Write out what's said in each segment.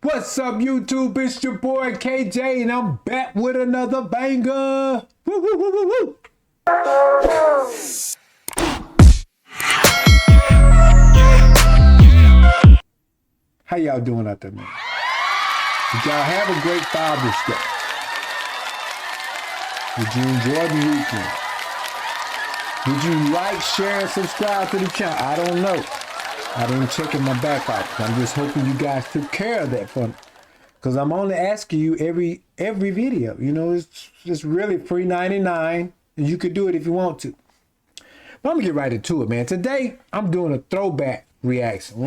What's up, YouTube? It's your boy KJ, and I'm back with another banger. Woo, woo, woo, woo, woo. How y'all doing out there, man? Did y'all have a great Father's Day? Did you enjoy the weekend? Did you like, share, and subscribe to the channel? I don't know. I didn't check in my back office. I'm just hoping you guys took care of that for me. Because I'm only asking you every video. You know, it's just really free 99. And you could do it if you want to. But I'm going to get right into it, man. Today, I'm doing a throwback reaction.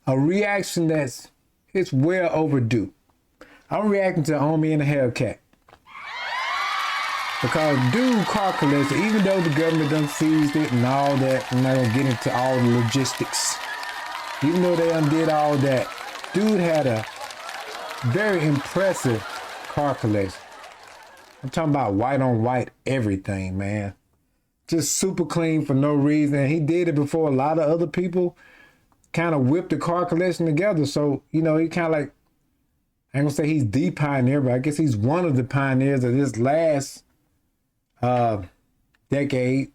A reaction that's it's well overdue. I'm reacting to Homie in the Hellcat. Because dude car collector, even though the government done seized it and all that, I'm not gonna get into all the logistics. Even though they undid all that, dude had a very impressive car collection. I'm talking about white on white everything, man. Just super clean for no reason. And he did it before a lot of other people kind of whipped the car collection together. So, you know, he kind of like, I ain't gonna say he's the pioneer, but I guess he's one of the pioneers of this last decade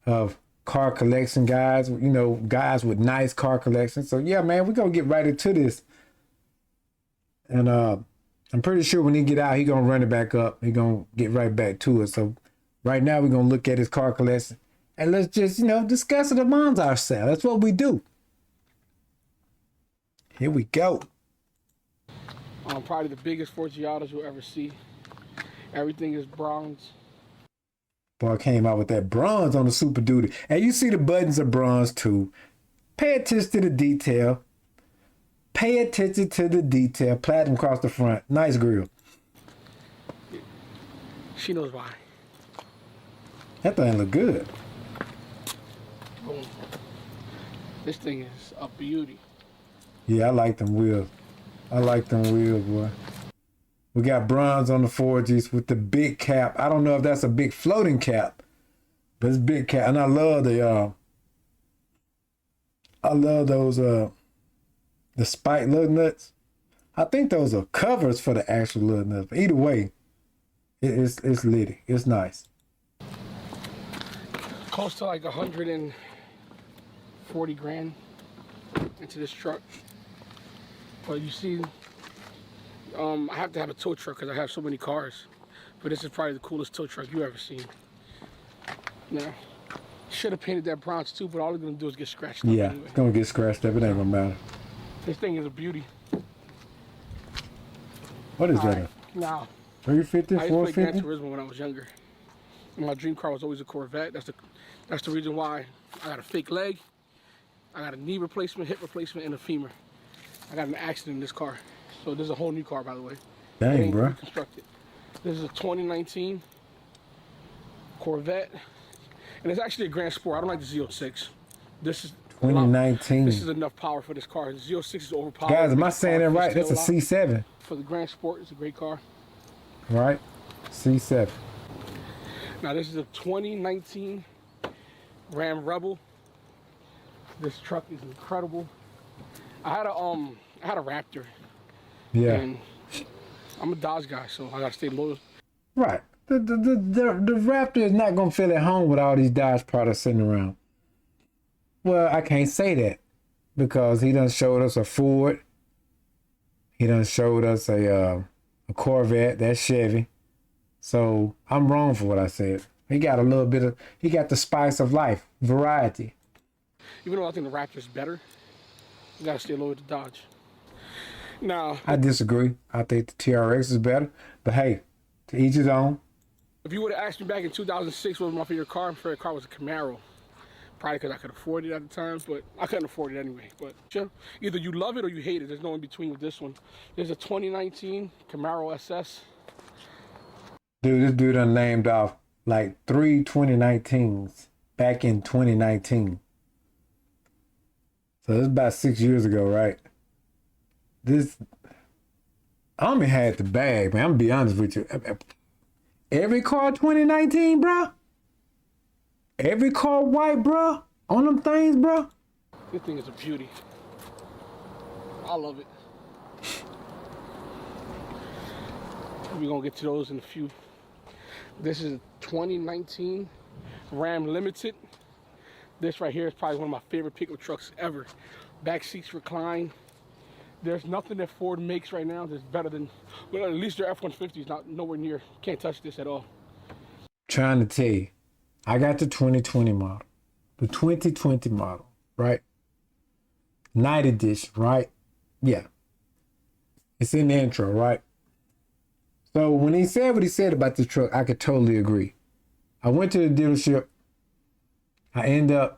of car collection guys, you know, guys with nice car collections. So yeah, man, we're gonna get right into this. And I'm pretty sure when he get out, he gonna run it back up. He gonna get right back to it. So right now we're gonna look at his car collection and let's just, you know, discuss it amongst ourselves. That's what we do. Here we go. Probably the biggest Forgiatos you'll ever see. Everything is bronze. Boy, came out with that bronze on the Super Duty. And you see the buttons are bronze too. Pay attention to the detail. Pay attention to the detail. Platinum across the front. Nice grill. She knows why. That thing look good. Boom. This thing is a beauty. Yeah, I like them wheels. I like them wheels, boy. We got bronze on the 4Gs with the big cap. I don't know if that's a big floating cap, but it's big cap. And I love the spike lug nuts. I think those are covers for the actual lug nuts. But either way, it's litty. It's nice. Close to like 140 grand into this truck. But you see, I have to have a tow truck because I have so many cars. But this is probably the coolest tow truck you ever seen. Now, should have painted that bronze too, but all it's gonna do is get scratched up. Yeah, anyway. It's gonna get scratched up. It ain't gonna matter. This thing is a beauty. What is that? Now, 350, I used to play Gran 450? Turismo when I was younger. And my dream car was always a Corvette. That's the reason why I got a fake leg, I got a knee replacement, hip replacement, and a femur. I got an accident in this car. So this is a whole new car, by the way. Dang, bro. Reconstructed. This is a 2019 Corvette. And it's actually a Grand Sport. I don't like the Z06. This is 2019. This is enough power for this car. The Z06 is overpowered. Guys, am I saying that right? That's a C7. For the Grand Sport, it's a great car. Right? C7. Now this is a 2019 Ram Rebel. This truck is incredible. I had a Raptor. Yeah. And I'm a Dodge guy, so I gotta stay loyal. Right. The Raptor is not gonna feel at home with all these Dodge products sitting around. Well, I can't say that because he done showed us a Ford. He done showed us a Corvette. That's Chevy. So I'm wrong for what I said. He got a little bit of. He got the spice of life, variety. Even though I think the Raptor is better, you gotta stay loyal to Dodge. Now, I disagree. I think the TRX is better. But hey, to each his own. If you would have asked me back in 2006 what was my favorite car was a Camaro. Probably because I could afford it at the time, but I couldn't afford it anyway. But either you love it or you hate it. There's no in between with this one. There's a 2019 Camaro SS. Dude, this dude done named off like 3 2019s back in 2019. So this is about 6 years ago, right? This, Army had the bag, man. I'm gonna be honest with you. Every car 2019, bro. Every car white, bro. On them things, bro. This thing is a beauty. I love it. We're gonna get to those in a few. This is a 2019 Ram Limited. This right here is probably one of my favorite pickup trucks ever. Back seats recline. There's nothing that Ford makes right now that's better than, well, at least their F-150 is not nowhere near. Can't touch this at all. Trying to tell you, I got the 2020 model. The 2020 model, right? Night edition, right? Yeah. It's in the intro, right? So when he said what he said about the truck, I could totally agree. I went to the dealership. I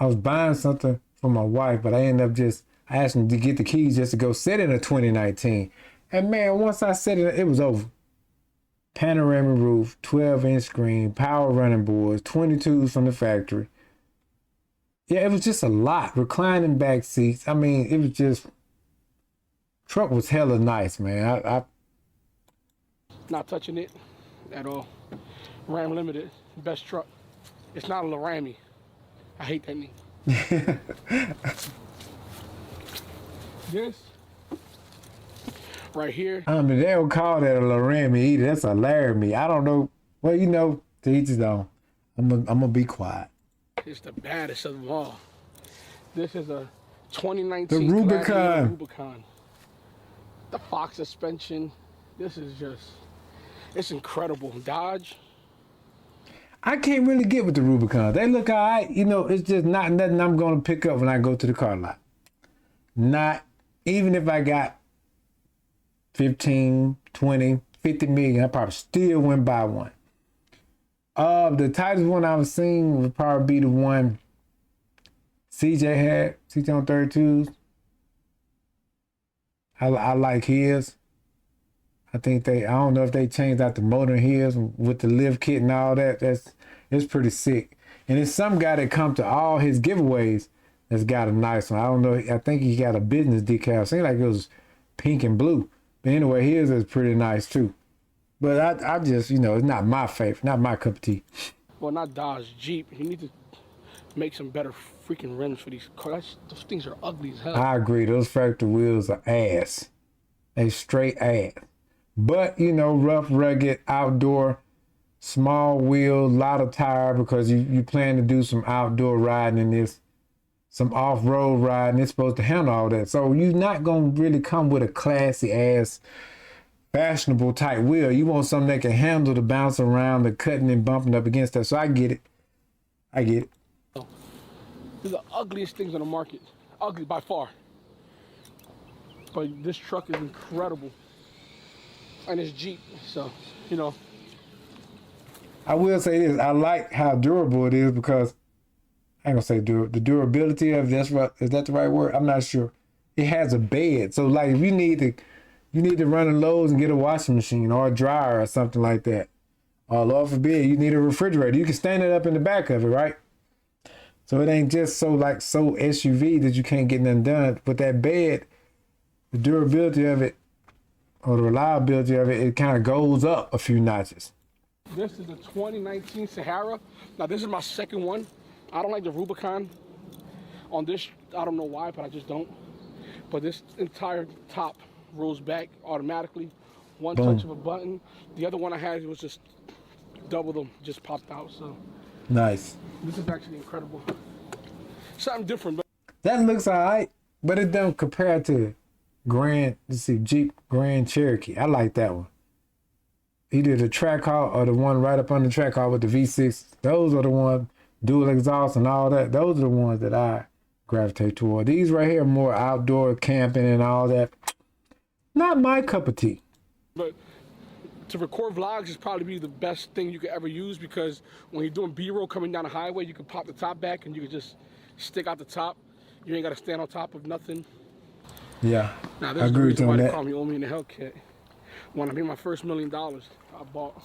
was buying something for my wife, but I ended up just asking to get the keys just to go sit in a 2019. And man, once I set it, it was over. Panoramic roof, 12-inch screen, power running boards, 22s from the factory. Yeah, it was just a lot. Reclining back seats. I mean, it was just, truck was hella nice, man. I Not touching it at all. Ram Limited, best truck. It's not a Laramie. I hate that name. This right here. They don't call that a Laramie either. That's a Laramie. I don't know. Well, you know, to each his own. I'm gonna be quiet. It's the baddest of them all. This is a 2019 The Rubicon. Rubicon. The Fox suspension. This is just, it's incredible. Dodge. I can't really get with the Rubicon. They look all right. You know, it's just not nothing I'm going to pick up when I go to the car lot. Not, even if I got 15, 20, 50 million, I probably still wouldn't buy one. The tightest one I was seeing would probably be the one CJ had, CJ on 32s. I like his. I think I don't know if they changed out the motor in his with the lift kit and all that. It's pretty sick. And it's some guy that come to all his giveaways that's got a nice one. I don't know. I think he got a business decal. Seemed like it was pink and blue. But anyway, his is pretty nice too. But I just, you know, it's not my favorite, not my cup of tea. Well, not Dodge, Jeep. You need to make some better freaking rims for these cars. Those things are ugly as hell. I agree. Those factory wheels are ass. They straight ass. But, you know, rough, rugged, outdoor, small wheel, lot of tire, because you plan to do some outdoor riding in this, some off-road riding. It's supposed to handle all that. So you're not going to really come with a classy-ass, fashionable type wheel. You want something that can handle the bounce around, the cutting and bumping up against that. So I get it. I get it. These are the ugliest things on the market. Ugly by far. But this truck is incredible. And it's Jeep, so, you know. I will say this. I like how durable it is because, I ain't gonna say the durability of this. Is that the right word? I'm not sure. It has a bed. So like if you need to run in Lowe's and get a washing machine or a dryer or something like that. Or Lord forbid, you need a refrigerator. You can stand it up in the back of it, right? So it ain't just so SUV that you can't get nothing done. But that bed, the durability of it, or the reliability of it, it kind of goes up a few notches. This is the 2019 Sahara. Now this is my second one. I don't like the Rubicon on this. I don't know why, but I just don't. But this entire top rolls back automatically. One Boom. touch of a button. The other one I had was just double them, just popped out. So Nice. this is actually incredible. Something different. But That looks all right, but it don't compare to Jeep Grand Cherokee. I like that one. Either the Trackhawk or the one right up on the Trackhawk with the V6. Those are the ones, dual exhaust and all that. Those are the ones that I gravitate toward. These right here are more outdoor camping and all that. Not my cup of tea. But to record vlogs is probably be the best thing you could ever use, because when you're doing B-roll coming down the highway, you can pop the top back and you can just stick out the top. You ain't got to stand on top of nothing. Yeah, Now, this I is the agree with reason you why on they that. call me Omi in the Hellcat. When I made my first $1 million, I bought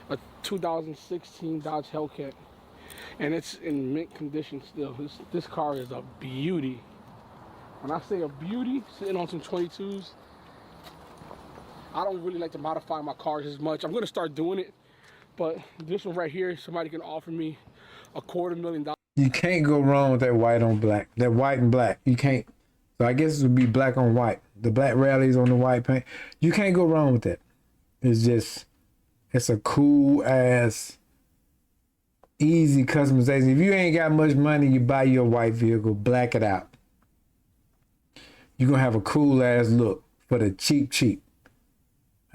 a 2016 Dodge Hellcat. And it's in mint condition still. This car is a beauty. When I say a beauty, sitting on some 22s, I don't really like to modify my cars as much. I'm going to start doing it. But this one right here, somebody can offer me $250,000. You can't go wrong with that white on black. That white and black. You can't. So I guess it would be black on white. The black rallies on the white paint. You can't go wrong with that. It's just, it's a cool ass, easy customization. If you ain't got much money, you buy your white vehicle, black it out. You're gonna have a cool ass look for the cheap.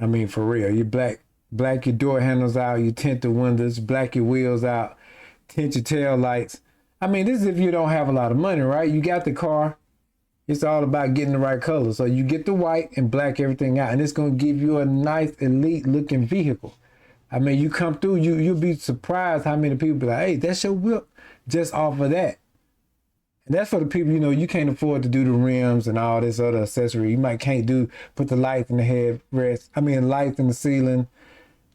I mean, for real. You black your door handles out, you tint the windows, black your wheels out, tint your tail lights. I mean, this is if you don't have a lot of money, right? You got the car. It's all about getting the right color. So you get the white and black everything out, and it's gonna give you a nice, elite looking vehicle. I mean, you come through, you'll be surprised how many people be like, hey, that's your whip, just off of that. And that's for the people, you know, you can't afford to do the rims and all this other accessory. You can't put the lights in the headrest. I mean, lights in the ceiling,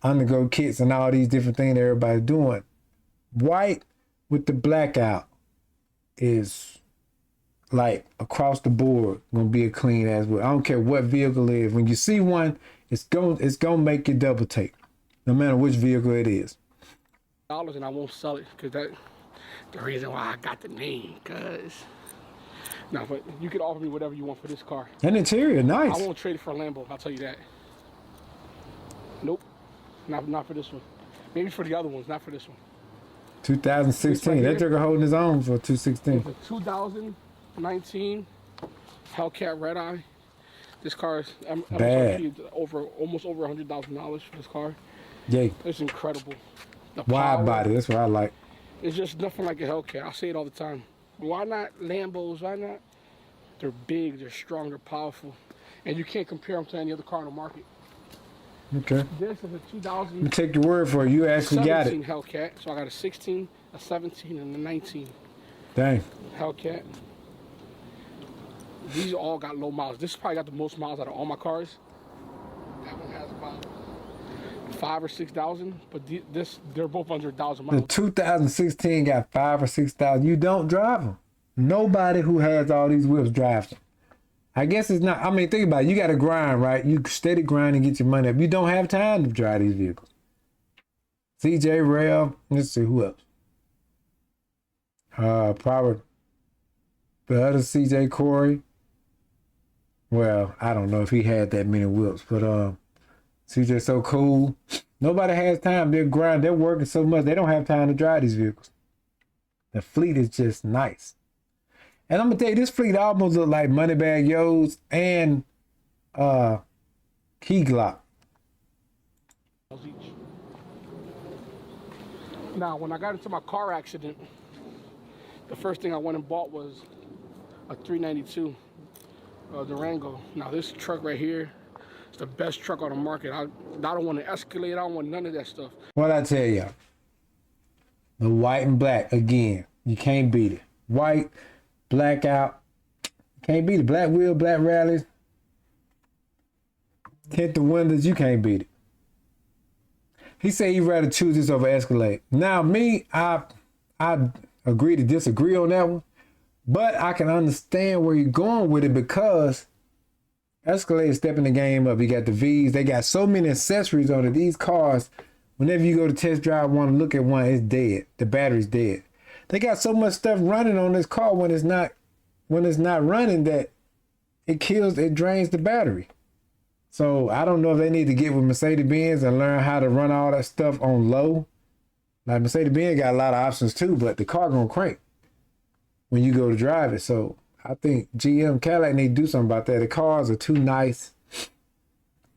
undergo kits and all these different things that everybody's doing. White with the blackout is like across the board gonna be a clean ass whip. I don't care what vehicle it is. When you see one, it's gonna make you double take, no matter which vehicle it is. Dollars, and I won't sell it because that's the reason why I got the name. Cause no, but you can offer me whatever you want for this car. And interior, nice. I won't trade it for a Lambo. I'll tell you that. Nope, not for this one. Maybe for the other ones, not for this one. 2016. That joker holding his own for 216. It's a 2019 Hellcat Red Eye. This car is bad. Almost over $100,000 for this car. Yay. It's incredible. The wide power, body. That's what I like. It's just nothing like a Hellcat. I say it all the time. Why not Lambos? Why not? They're big, they're strong, they're powerful, and you can't compare them to any other car on the market. Okay. This is a 2000. Let me take your word for it. You actually got it. Hellcat. So I got a 16, a 17, and a 19. Dang. Hellcat. These all got low miles. This probably got the most miles out of all my cars. That one has about 5,000 or 6,000, but they're both under 1,000 miles. The 2016 got 5,000 or 6,000. You don't drive them. Nobody who has all these whips drives them. I guess it's not. I mean, think about it. You got to grind, right? You steady grind and get your money up. You don't have time to drive these vehicles. CJ Rail. Let's see who else. Probably the other CJ Corey. Well, I don't know if he had that many whips, but CJ so cool. Nobody has time. They're grinding. They're working so much. They don't have time to drive these vehicles. The fleet is just nice. And I'm gonna tell you, this fleet almost look like Moneybag Yo's and Key Glock. Now, when I got into my car accident, the first thing I went and bought was a 392 Durango. Now, this truck right here is the best truck on the market. I don't want to Escalade. I don't want none of that stuff. What I tell y'all, the white and black again, you can't beat it. White. Blackout, can't beat it. Black wheel, black rallies, tint the windows, you can't beat it. He said he'd rather choose this over Escalade. Now me, I agree to disagree on that one, but I can understand where you're going with it because Escalade is stepping the game up. You got the V's, they got so many accessories on it. These cars, whenever you go to test drive one and look at one, it's dead. The battery's dead. They got so much stuff running on this car when it's not running that it drains the battery. So I don't know if they need to get with Mercedes-Benz and learn how to run all that stuff on low. Like Mercedes-Benz got a lot of options too, but the car gonna crank when you go to drive it. So I think GM Cadillac need to do something about that. The cars are too nice.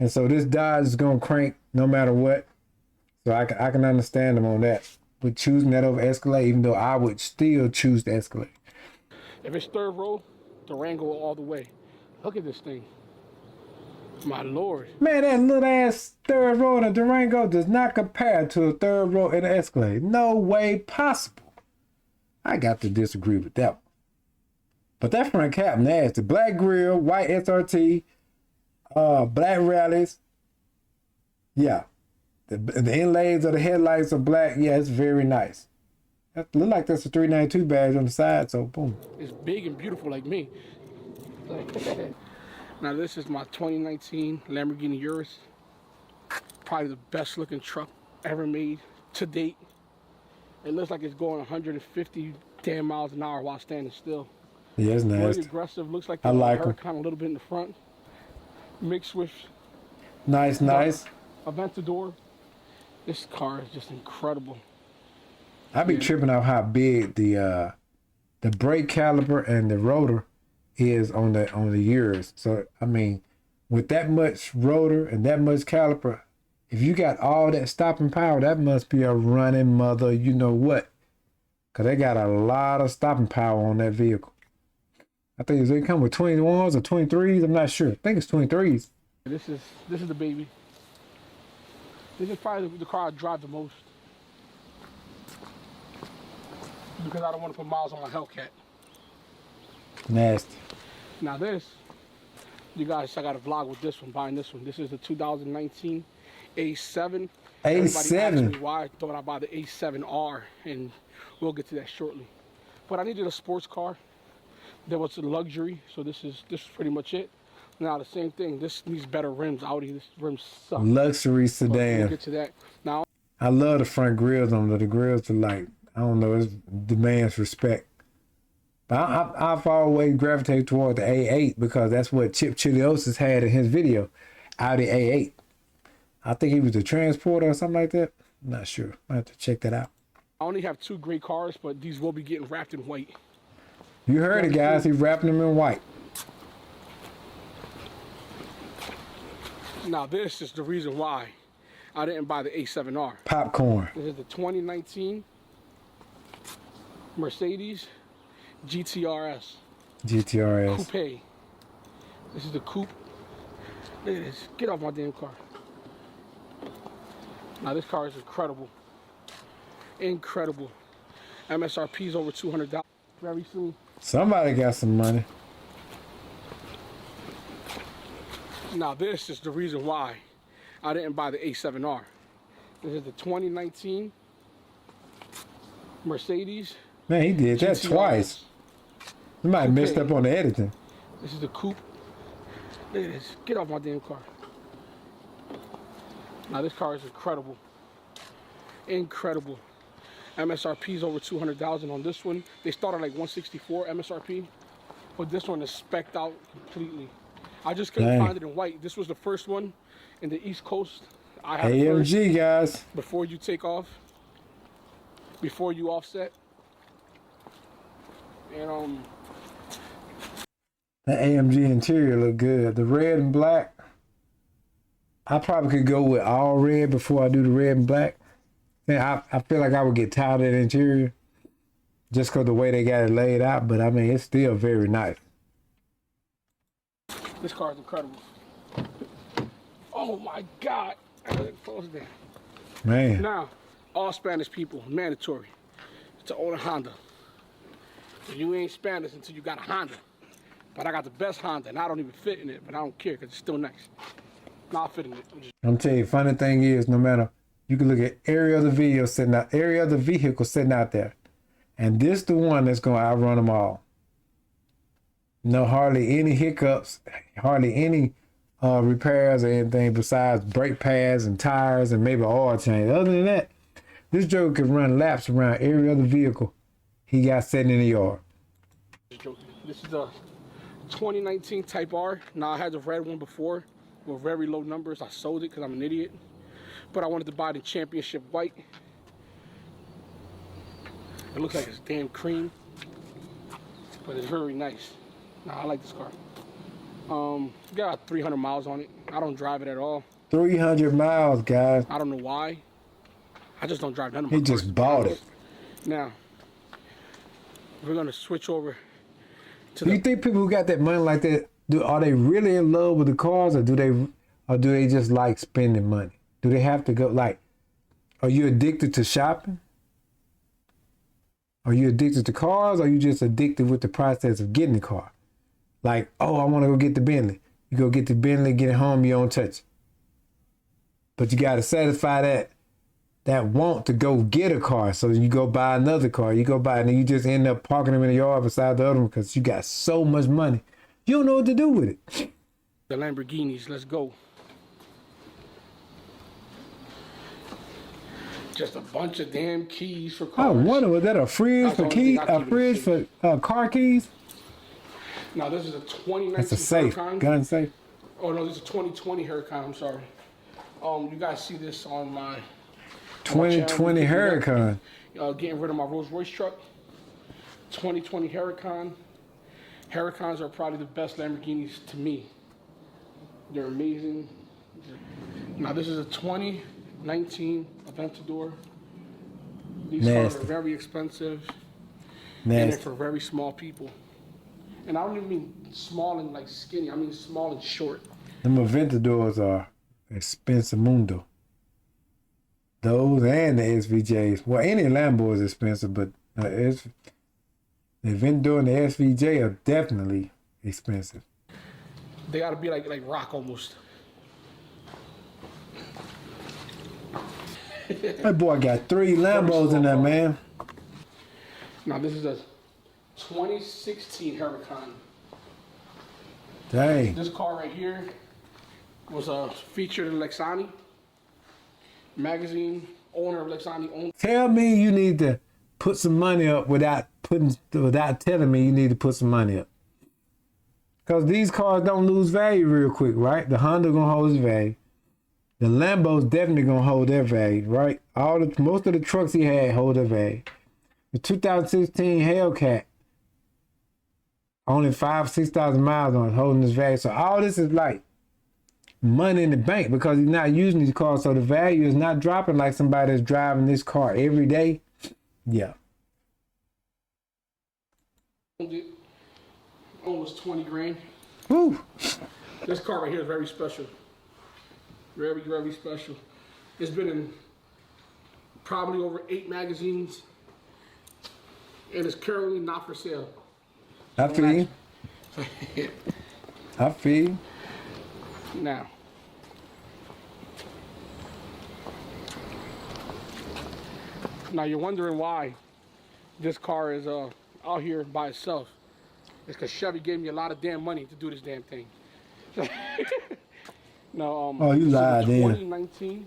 And so this Dodge is gonna crank no matter what. So I can understand them on that. With choosing that over Escalade, even though I would still choose the Escalade. If it's third row, Durango all the way. Look at this thing. My Lord. Man, that little ass third row in a Durango does not compare to a third row in an Escalade. No way possible. I got to disagree with that one. But that front cap nasty. Black grille, white SRT, black rallies. Yeah. The inlays of the headlights are black. Yeah, it's very nice. That look like that's a 392 badge on the side, so boom. It's big and beautiful like me. Now this is my 2019 Lamborghini Urus. Probably the best looking truck ever made to date. It looks like it's going 150 damn miles an hour while standing still. Yeah, it's Really nasty. aggressive. Looks like I the like them. Hellcat a little bit in the front, mixed with Nice, the nice. Aventador. This car is just incredible. I be Yeah. tripping out how big the brake caliper and the rotor is on the Urus. So I mean, with that much rotor and that much caliper, if you got all that stopping power, that must be a running mother. You know what? Cause they got a lot of stopping power on that vehicle. I think they come with 21s or 23s. I'm not sure. I think it's 23s. This is the baby. This is probably the car I drive the most because I don't want to put miles on my Hellcat. Nasty. Now this, you guys, I got a vlog with this one, buying this one. This is the 2019 A7. Everybody asked me A7. why I thought I'd buy the A7R, and we'll get to that shortly. But I needed a sports car. There was a luxury, so this is pretty much it. Now the same thing. This needs better rims. Audi, this rims suck. Luxury But we'll sedan. get to that. Now I love the front grills on them. The grills are like, I don't know, it demands respect. But I've always gravitated toward the A8 because that's what Chip Chiliosis had in his video, Audi A8. I think he was a transporter or something like that. I'm not sure. I have to check that out. I only have 2 gray cars, but these will be getting wrapped in white. You heard it, guys. He's wrapping them in white. Now this is the reason why I didn't buy the A7R. Popcorn. This is the 2019 Mercedes GTRS GTRS. Coupe. This is the coupe. Look at this. Get off my damn car. Now this car is incredible. Incredible. MSRP is over $200 very soon. Somebody got some money. Now this is the reason why I didn't buy the A7R. This is the 2019 Mercedes Man, he did that GTRS. twice. Somebody messed up on the editing. This is the coupe. Look at this. Get off my damn car. Now this car is incredible. Incredible. MSRP is over $200,000 on this one. They started like 164 MSRP, but this one is specced out completely. I just couldn't find it in white. This was the first one in the East Coast. I had it first. AMG, guys. Before you take off, before you offset, and That AMG interior look good. The red and black. I probably could go with all red before I do the red and black. I feel like I would get tired of the interior just because the way they got it laid out. But I mean, it's still very nice. this car is incredible. Oh my God! Close there. Man. Now, all Spanish people, mandatory to own a Honda. And you ain't Spanish until you got a Honda. But I got the best Honda, and I don't even fit in it, but I don't care because it's still nice. Not fit in it. I'm telling you, funny thing is, no matter, you can look at every other vehicle sitting out there. And this the one that's going to outrun them all. No, hardly any hiccups, hardly any repairs or anything besides brake pads and tires and maybe oil change. Other than that, this joker can run laps around every other vehicle he got sitting in the yard. This is a 2019 Type R. Now, I had the red one before with very low numbers. I sold it because I'm an idiot. But I wanted to buy the championship white. It looks like it's damn cream, but it's very nice. Nah, I like this car. Got 300 miles on it. I don't drive it at all. 300 miles, guys. I don't know why. I just don't drive none of my He cars. just bought it. Now, we're gonna switch over to Do you think people who got that money like that, are they really in love with the cars, or do they just like spending money? Do they have to go, like, are you addicted to shopping? Are you addicted to cars, or are you just addicted with the process of getting the car? Like, oh, I want to go get the Bentley. You go get the Bentley, get it home, you don't touch it. But you got to satisfy that want to go get a car. So you go buy another car. You go buy, and then you just end up parking them in the yard beside the other one because you got so much money. You don't know what to do with it. the Lamborghinis. Let's go. Just a bunch of damn keys for cars. I wonder, was that a fridge for keys? A fridge for car keys? Now this is a 2019 That's a safe, Huracan. gun safe. Oh no, this is a 2020 Huracan. I'm sorry. You guys see this on my 2020 Huracan. Getting rid of my Rolls Royce truck. 2020 Huracan. Huracans are probably the best Lamborghinis to me. They're amazing. Now this is a 2019 Aventador. These cars are very expensive. And they're for very small people. And I don't even mean small and like skinny. I mean small and short. Them Aventadors are expensive mundo. Those and the SVJs. Well, any Lambo is expensive, but the Aventador and the SVJ are definitely expensive. They gotta be like rock almost. That boy got 3 Lambos in there, man. Now this is a 2016 Huracan. Dang. This car right here was featured in Lexani magazine. Owner of Lexani owned. Tell me you need to put some money up without telling me you need to put some money up. Because these cars don't lose value real quick, right? The Honda gonna hold its value. The Lambo's definitely gonna hold their value, right? Most of the trucks he had hold their value. The 2016 Hellcat, only 6,000 miles on it, holding his value. So all this is like money in the bank because he's not using these cars. So the value is not dropping like somebody that's driving this car every day. Yeah. Almost 20 grand. Woo. This car right here is very special. Very, very special. It's been in probably over 8 magazines. And it's currently not for sale. I feel you. I feel you. Now you're wondering why this car is out here by itself. It's because Chevy gave me a lot of damn money to do this damn thing. No, oh, you lied, then. 2019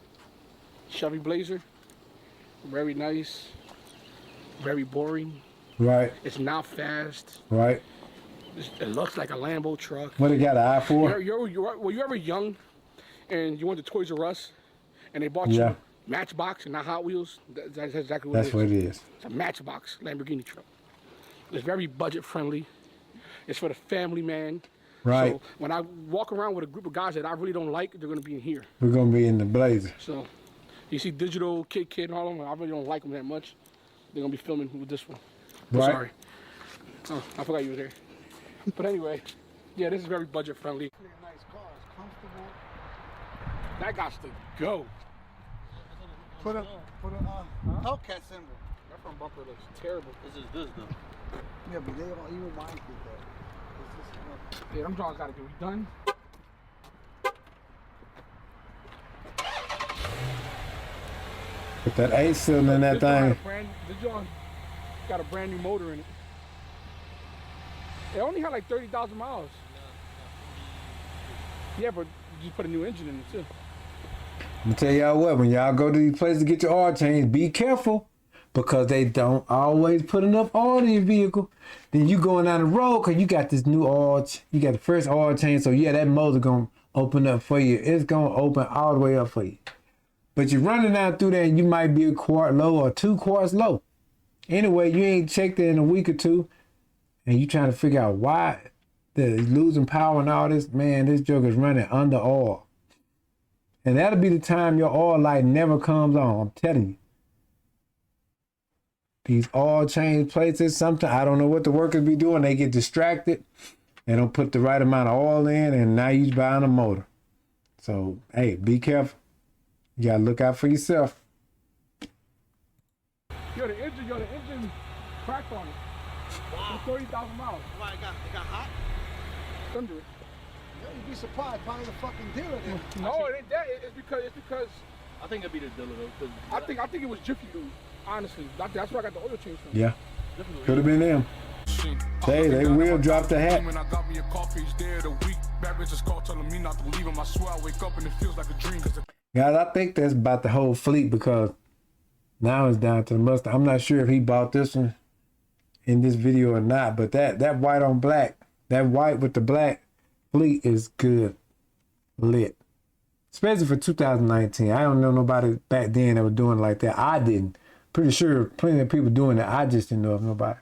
Chevy Blazer. Very nice. Very boring. Right. It's not fast. Right. It looks like a Lambo truck. What, it got an i4? Were you ever young and you went to Toys R Us and they bought you Matchbox and not Hot Wheels? That's exactly what it is. That's what it is. It's a Matchbox Lamborghini truck. It's very budget friendly. It's for the family man. Right. So when I walk around with a group of guys that I really don't like, they're going to be in here. We're going to be in the Blazer. So you see Digital, Kid and all of them, I really don't like them that much. They're going to be filming with this one. I'm sorry. Oh, I forgot you were there. But anyway, yeah, this is very budget friendly. Nice car, it's comfortable. That got to go. Put a Hellcat symbol. That front bumper looks terrible. This is this though. Yeah, but they all, even mine did that. Yeah, them drawings gotta get redone. Put that 8-cylinder in that thing. This John got a brand new motor in it. It only had like 30,000 miles. Yeah, but you put a new engine in it too. I'm gonna tell y'all what, when y'all go to these places to get your oil changed, be careful because they don't always put enough oil in your vehicle. Then you going down the road because you got this new oil, you got the first oil change, so yeah, that motor gonna open up for you. It's gonna open all the way up for you. But you're running down through there and you might be a quart low or 2 quarts low. Anyway, you ain't checked it in a week or two and you trying to figure out why they're losing power and all this. Man, this joker's running under oil. And that'll be the time your oil light never comes on. I'm telling you. These oil change places, sometimes I don't know what the workers be doing. They get distracted. They don't put the right amount of oil in, and now you're buying a motor. So, hey, be careful. You gotta look out for yourself. Yo, the engine cracked on it. Wow. 30,000 miles. Why it got hot? Under it. Yeah, you'd be surprised, probably the fucking dealer there. No, it ain't that. It's because I think it'd be the dealer though. I think it was Jiffy Lube. Honestly, that's where I got the oil change from. Yeah, could have been them. They will drop the hat. Guys, I think that's about the whole fleet because now it's down to the Mustang. I'm not sure if he bought this one in this video or not, but that white on black That white with the black fleet is good. Lit. Especially for 2019. I don't know nobody back then that was doing it like that. I didn't. Pretty sure plenty of people doing it. I just didn't know of nobody.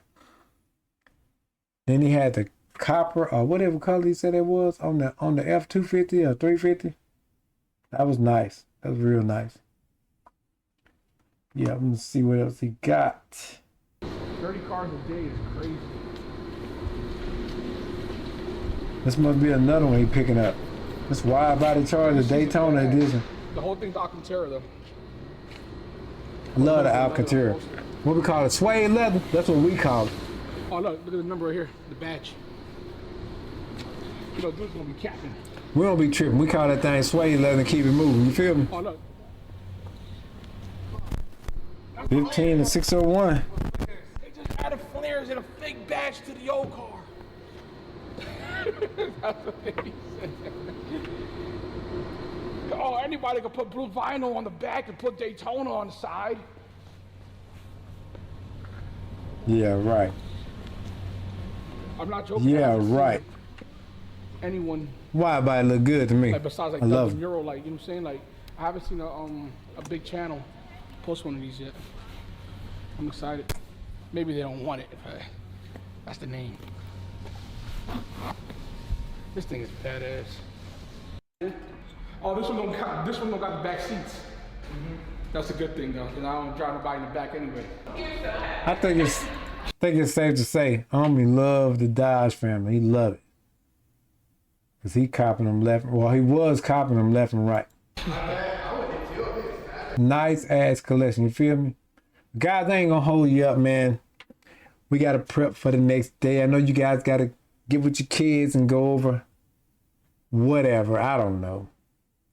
Then he had the copper or whatever color he said it was on the F250 or 350. That was nice. That was real nice. Yeah, I'm gonna see what else he got. 30 cars a day is crazy. This must be another one he picking up. This wide body Charger Daytona edition. The whole thing's Alcantara though. Love the Alcantara. What we call it? Suede leather? That's what we call it. Oh look at the number right here, the badge. You know, dude's gonna be capping. We don't be tripping. We call that thing suede leather and keep it moving. You feel me? Oh look. 15 to 601. They just added flares and a fake badge to the old car. That's what they said. Oh, anybody could put blue vinyl on the back and put Daytona on the side. Yeah, right. I'm not joking. Yeah, right. Anyone Wide body look good to me. like besides like I love the it. mural, like you know what I'm saying? Like I haven't seen a big channel post one of these yet. I'm excited. Maybe they don't want it. But that's the name. This thing is badass. Oh, this one don't got the back seats. That's a good thing though, because I don't drive nobody in the back anyway. I think it's safe to say, Homie love the Dodge family. He love it. Cause he copping them left. Well, he was copping them left and right. Nice ass collection. You feel me? Guys, I ain't gonna hold you up, man. We gotta prep for the next day. I know you guys gotta get with your kids and go over whatever. I don't know.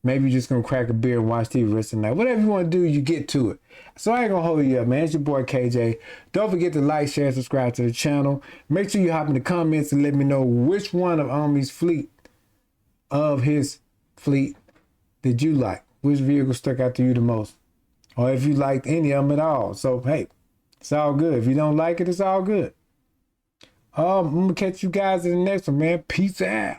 Maybe you're just gonna crack a beer and watch TV the rest of the night. Whatever you want to do, you get to it. So I ain't gonna hold you up, man. It's your boy KJ. Don't forget to like, share, subscribe to the channel. Make sure you hop in the comments and let me know which one of his fleet did you like. Which vehicle stuck out to you the most? Or if you liked any of them at all. So hey, it's all good. If you don't like it, it's all good. I'm gonna catch you guys in the next one, man. Peace out.